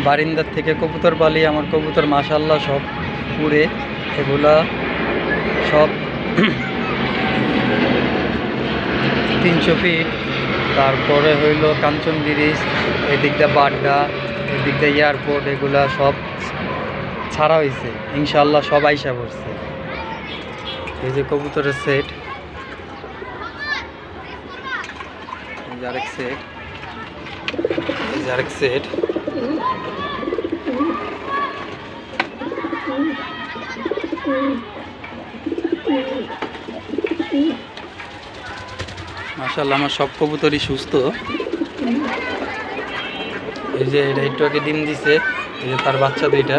বারিন্দার থেকে কবুতর পালি। আমার কবুতর মাশাআল্লাহ সব উড়ে, এগুলা সব 300 ফিট। তারপরে হইল কাঞ্চন ব্রিজ, এদিকটা বাড্ডা, এদিকটা এয়ারপোর্ট, এগুলা সব ছাড়া হয়েছে। ইনশাআল্লাহ সব আইসা পড়ছে। এই যে কবুতরের সেট, আরেক সেট, আরেক সেট। মাশাআল্লাহ আমার সব কবুতরই সুস্থ। এই যে এটা একটু আগে ডিম দিছে, এই যে তার বাচ্চা দুইটা,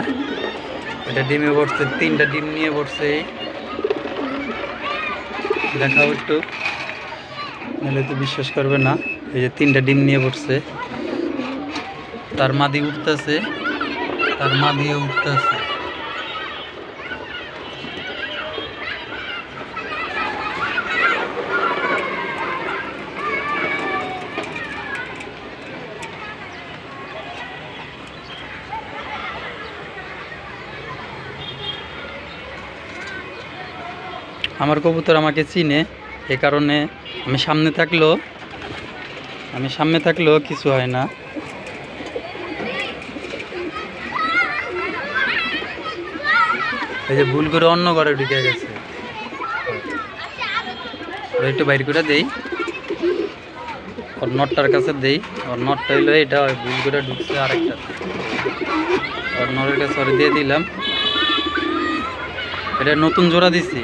এটা ডিমে পড়ছে, 3টা ডিম নিয়ে পড়ছে। দেখাও একটু, নাহলে তো বিশ্বাস করবে না। এই যে 3টা ডিম নিয়ে পড়ছে, তার মাদি উঠতেছে, তার মা দিয়ে উঠতেছে। আমার কবুতর আমাকে চিনে, এ কারণে আমি সামনে থাকলেও কিছু হয় না। এই যে ভুল করে অন্য ঘরে ঢুকে গেছে, একটু বাইর করে দেই, ওর নটটার কাছে দেই। ওর নটটা হইলো এটা, ভুল করে ঢুকছে আরেকটা, ওর নটের কাছে ওরে দিয়ে দিলাম। এটা নতুন জোড়া দিছি।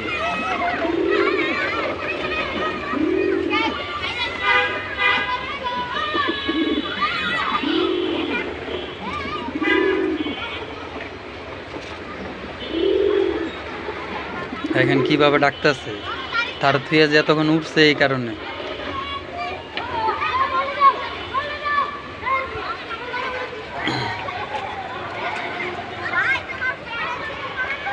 এখন কিভাবে ডাকতেছে, তার থুয়ে যে তখন উঠছে এই কারণে।